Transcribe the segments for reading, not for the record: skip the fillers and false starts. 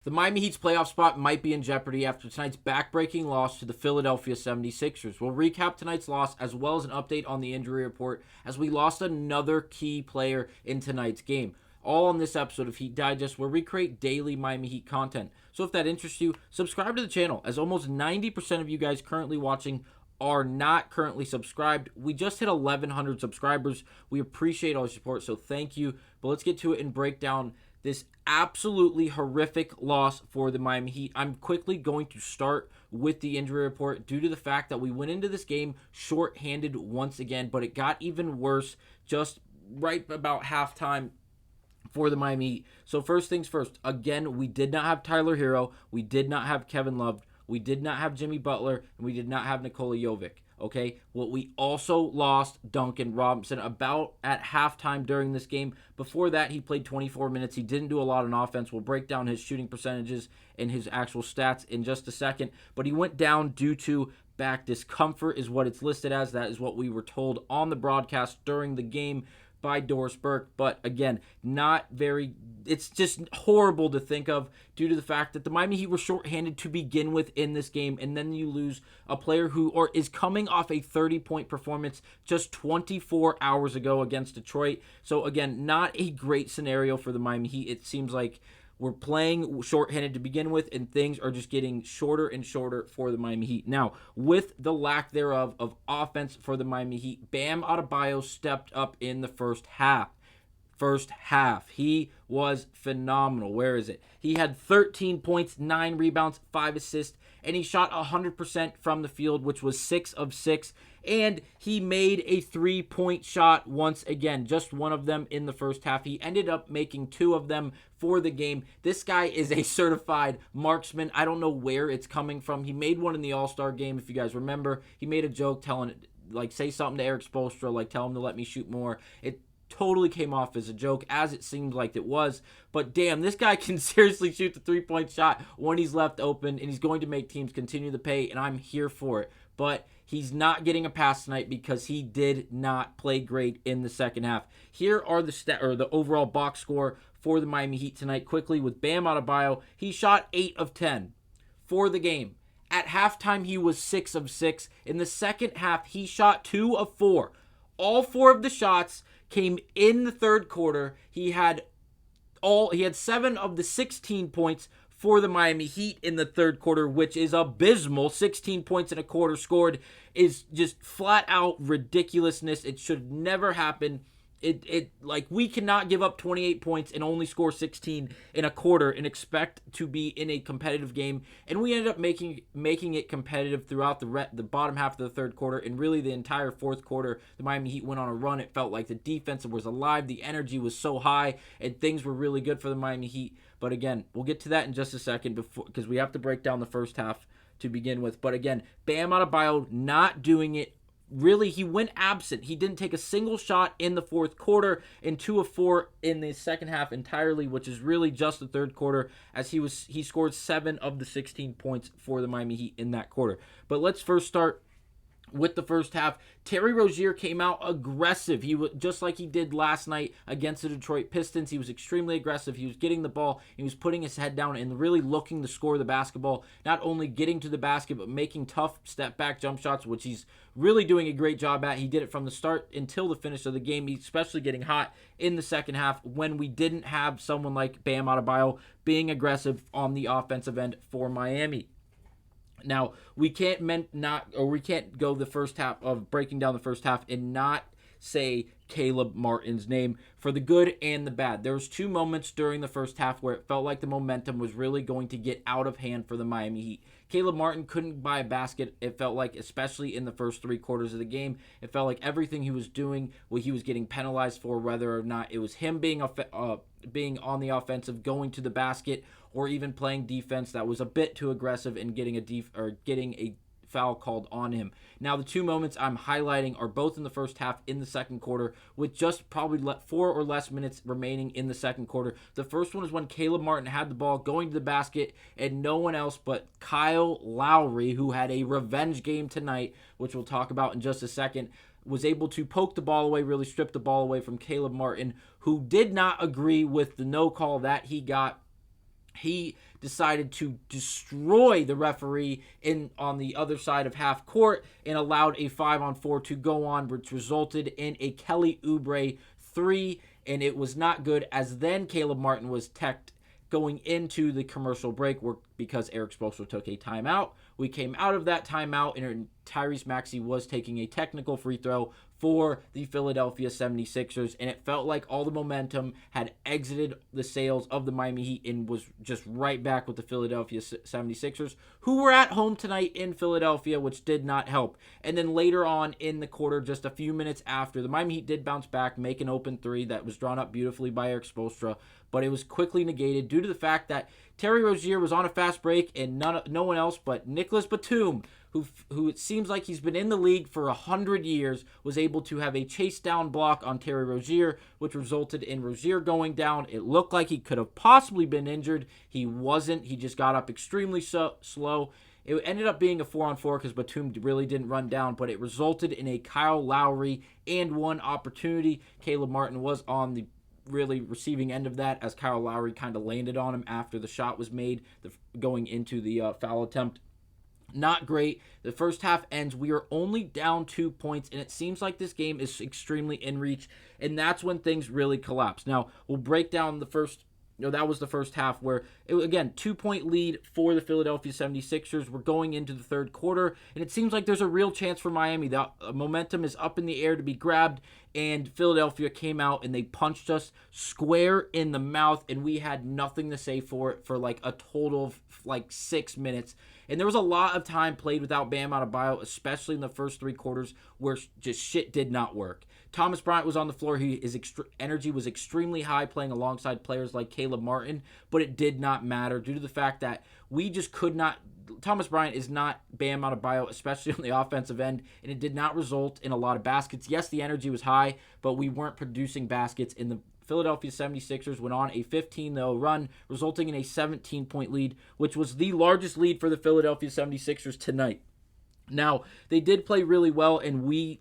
The Miami Heat's playoff spot might be in jeopardy after tonight's back-breaking loss to the Philadelphia 76ers. We'll recap tonight's loss as well as an update on the injury report as we lost another key player in tonight's game. All on this episode of Heat Digest, where we create daily Miami Heat content. So if that interests you, subscribe to the channel, as almost 90% of you guys currently watching are not currently subscribed. We just hit 1,100 subscribers. We appreciate all your support, so thank you. But let's get to it and break down this absolutely horrific loss for the Miami Heat. I'm quickly going to start with the injury report due to the fact that we went into this game short-handed once again, but it got even worse just right about halftime for the Miami Heat. So first things first, again, we did not have Tyler Herro, we did not have Kevin Love, we did not have Jimmy Butler, and we did not have Nikola Jovic. Okay, well, we also lost Duncan Robinson about at halftime during this game. Before that, he played 24 minutes. He didn't do a lot on offense. We'll break down his shooting percentages and his actual stats in just a second. But he went down due to back discomfort is what it's listed as. That is what we were told on the broadcast during the game by Doris Burke. But again, it's just horrible to think of due to the fact that the Miami Heat were shorthanded to begin with in this game, and then you lose a player who is coming off a 30-point performance just 24 hours ago against Detroit. So again, not a great scenario for the Miami Heat. It seems like we're playing shorthanded to begin with, and things are just getting shorter and shorter for the Miami Heat. Now, with the lack thereof of offense for the Miami Heat, Bam Adebayo stepped up in the first half. He was phenomenal. Where is it? He had 13 points, 9 rebounds, 5 assists, and he shot 100% from the field, which was 6 of 6. And he made a 3-point shot once again, just one of them in the first half. He ended up making 2 of them for the game. This guy is a certified marksman. I don't know where it's coming from. He made one in the All-Star game, if you guys remember. He made a joke telling it, like, say something to Eric Spoelstra, like tell him to let me shoot more. It totally came off as a joke, as it seemed like it was. But damn, this guy can seriously shoot the 3-point shot when he's left open, and he's going to make teams continue to pay, and I'm here for it. But he's not getting a pass tonight because he did not play great in the second half. Here are the overall box score for the Miami Heat tonight. Quickly, with Bam Adebayo, he shot 8 of 10 for the game. At halftime, he was 6 of 6. In the second half, he shot 2 of 4. All 4 of the shots came in the third quarter. He had 7 of the 16 points for the Miami Heat in the third quarter, which is abysmal. 16 points in a quarter scored is just flat out ridiculousness. It should never happen. Like, we cannot give up 28 points and only score 16 in a quarter and expect to be in a competitive game. And we ended up making it competitive throughout the bottom half of the third quarter, and really the entire fourth quarter. The Miami Heat went on a run. It felt like the defense was alive. The energy was so high, and things were really good for the Miami Heat. But again, we'll get to that in just a second because we have to break down the first half to begin with. But again, Bam Adebayo not doing it. Really, he went absent. He didn't take a single shot in the fourth quarter, and 2 of 4 in the second half entirely, which is really just the third quarter, as he scored 7 of the 16 points for the Miami Heat in that quarter. But let's first start with the first half. Terry Rozier came out aggressive. He was just like he did last night against the Detroit Pistons. He was extremely aggressive. He was getting the ball. He was putting his head down and really looking to score the basketball. Not only getting to the basket, but making tough step-back jump shots, which he's really doing a great job at. He did it from the start until the finish of the game, especially getting hot in the second half when we didn't have someone like Bam Adebayo being aggressive on the offensive end for Miami. Now, we can't go the first half of breaking down the first half and not say Caleb Martin's name for the good and the bad. There was 2 moments during the first half where it felt like the momentum was really going to get out of hand for the Miami Heat. Caleb Martin couldn't buy a basket, it felt like, especially in the first 3 quarters of the game. It felt like everything he was doing, what he was getting penalized for, whether or not it was him being on the offensive, going to the basket, or even playing defense that was a bit too aggressive and getting a foul called on him. Now, the 2 moments I'm highlighting are both in the first half in the second quarter, with just probably 4 or less minutes remaining in the second quarter. The first one is when Caleb Martin had the ball going to the basket, and no one else but Kyle Lowry, who had a revenge game tonight, which we'll talk about in just a second, was able to poke the ball away, really strip the ball away from Caleb Martin, who did not agree with the no call that he got. he decided to destroy the referee on the other side of half court and allowed a 5-on-4 to go on, which resulted in a Kelly Oubre 3, and it was not good, as then Caleb Martin was teched going into the commercial break because Erik Spoelstra took a timeout. We came out of that timeout, and Tyrese Maxey was taking a technical free throw for the Philadelphia 76ers, and it felt like all the momentum had exited the sails of the Miami Heat and was just right back with the Philadelphia 76ers, who were at home tonight in Philadelphia, which did not help. And then later on in the quarter, just a few minutes after, the Miami Heat did bounce back, make an open three that was drawn up beautifully by Erik Spoelstra, but it was quickly negated due to the fact that Terry Rozier was on a fast break, and no one else but Nicholas Batum, who it seems like he's been in the league for 100 years, was able to have a chase down block on Terry Rozier, which resulted in Rozier going down. It looked like he could have possibly been injured. He wasn't. He just got up extremely slow. It ended up being a 4-on-4 because Batum really didn't run down, but it resulted in a Kyle Lowry and one opportunity. Caleb Martin was on the really receiving end of that, as Kyle Lowry kind of landed on him after the shot was made, going into the foul attempt. Not great. The first half ends. We are only down 2 points, and it seems like this game is extremely in reach, and that's when things really collapse. Now, we'll break down the first. That was the first half where, again, 2-point lead for the Philadelphia 76ers. We're going into the third quarter, and it seems like there's a real chance for Miami. The momentum is up in the air to be grabbed, and Philadelphia came out and they punched us square in the mouth, and we had nothing to say for it for like a total of like 6 minutes. And there was a lot of time played without Bam Adebayo, especially in the first 3 quarters, where just shit did not work. Thomas Bryant was on the floor. His energy was extremely high, playing alongside players like Caleb Martin, but it did not matter due to the fact that we just could not. Thomas Bryant is not Bam Adebayo, especially on the offensive end, and it did not result in a lot of baskets. Yes, the energy was high, but we weren't producing baskets. In the Philadelphia 76ers went on a 15-0 run, resulting in a 17-point lead, which was the largest lead for the Philadelphia 76ers tonight. Now, they did play really well, and we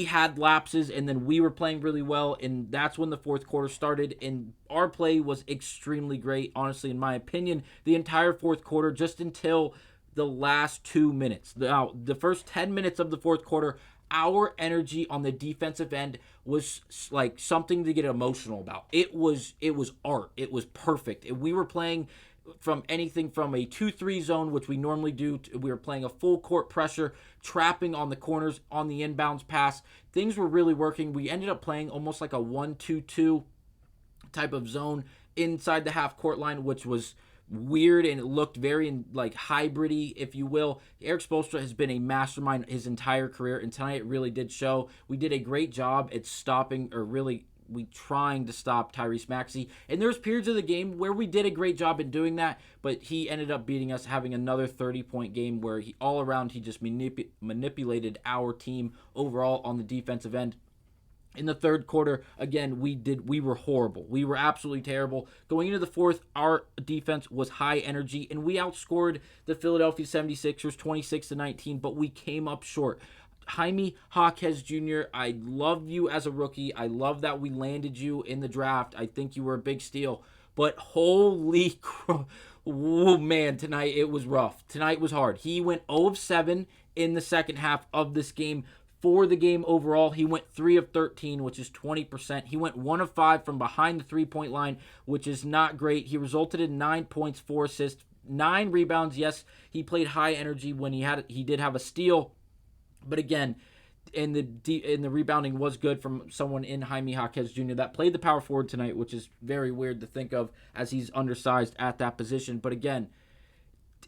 had lapses, and then we were playing really well, and that's when the fourth quarter started, and our play was extremely great, honestly, in my opinion, the entire fourth quarter, just until the last 2 minutes. Now, the first 10 minutes of the fourth quarter, our energy on the defensive end was like something to get emotional about. It was art. It was perfect. We were playing from anything from a 2-3 zone, which we normally do. We were playing a full court pressure, trapping on the corners on the inbounds pass. Things were really working. We ended up playing almost like a 1-2-2 type of zone inside the half court line, which was weird, and it looked very like hybrid-y, if you will. Erik Spoelstra has been a mastermind his entire career, and tonight it really did show. We did a great job at stopping, or really trying to stop Tyrese Maxey, and there's periods of the game where we did a great job in doing that, but he ended up beating us, having another 30-point game where he just manipulated our team overall on the defensive end. In the third quarter, again, we were horrible. We were absolutely terrible. Going into the fourth, our defense was high energy, and we outscored the Philadelphia 76ers 26-19, but we came up short. Jaime Jaquez Jr., I love you as a rookie. I love that we landed you in the draft. I think you were a big steal. But holy crap. Oh, man, tonight it was rough. Tonight was hard. He went 0 of 7 in the second half of this game. For the game overall, he went 3 of 13, which is 20%. He went 1 of 5 from behind the three-point line, which is not great. He resulted in 9 points, 4 assists, 9 rebounds. Yes, he played high energy when he did have a steal. But again, in the rebounding was good from someone in Jaime Jaquez Jr. that played the power forward tonight, which is very weird to think of as he's undersized at that position. But again,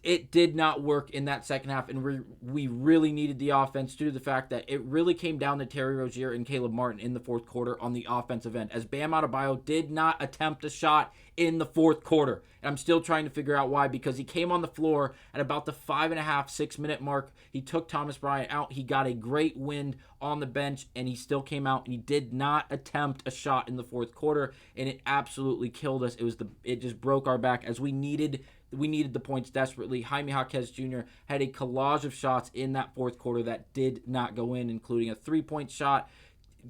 it did not work in that second half, and we really needed the offense due to the fact that it really came down to Terry Rozier and Caleb Martin in the fourth quarter on the offensive end, as Bam Adebayo did not attempt a shot in the fourth quarter. And I'm still trying to figure out why, because he came on the floor at about the 5.5, 6 minute mark. He took Thomas Bryant out. He got a great wind on the bench, and he still came out, and he did not attempt a shot in the fourth quarter, and it absolutely killed us. It just broke our back, as we needed the points desperately. Jaime Jaquez Jr. had a collage of shots in that fourth quarter that did not go in, including a 3-point shot.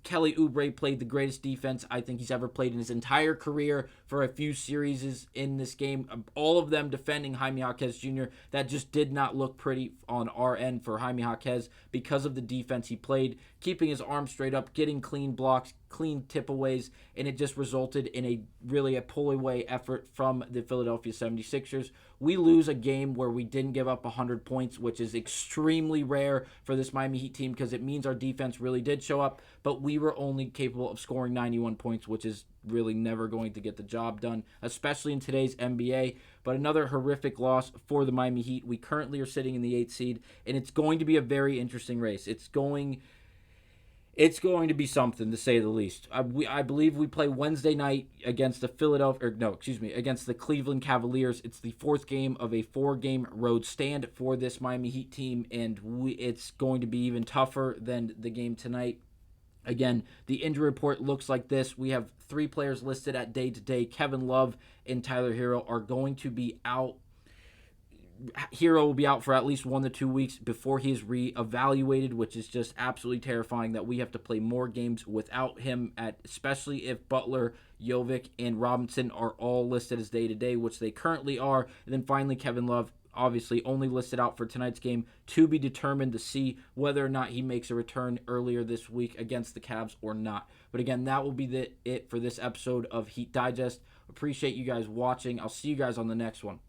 Kelly Oubre played the greatest defense I think he's ever played in his entire career for a few series in this game. All of them defending Jaime Jaquez Jr. That just did not look pretty on our end for Jaime Jaquez because of the defense he played, keeping his arm straight up, getting clean blocks, clean tip-aways, and it just resulted in a pull-away effort from the Philadelphia 76ers. We lose a game where we didn't give up 100 points, which is extremely rare for this Miami Heat team because it means our defense really did show up, but we were only capable of scoring 91 points, which is really never going to get the job done, especially in today's NBA. But another horrific loss for the Miami Heat. We currently are sitting in the 8th seed, and it's going to be a very interesting race. It's going to be something, to say the least. I believe we play Wednesday night against the against the Cleveland Cavaliers. It's the 4th game of a 4-game road stand for this Miami Heat team, and it's going to be even tougher than the game tonight. Again, the injury report looks like this. We have 3 players listed at day-to-day. Kevin Love and Tyler Herro are going to be out. Herro will be out for at least 1 to 2 weeks before he is reevaluated, which is just absolutely terrifying that we have to play more games without him, especially if Butler, Jovic, and Robinson are all listed as day-to-day, which they currently are. And then finally, Kevin Love, obviously only listed out for tonight's game, to be determined to see whether or not he makes a return earlier this week against the Cavs or not. But again, that will be it for this episode of Heat Digest. Appreciate you guys watching. I'll see you guys on the next one.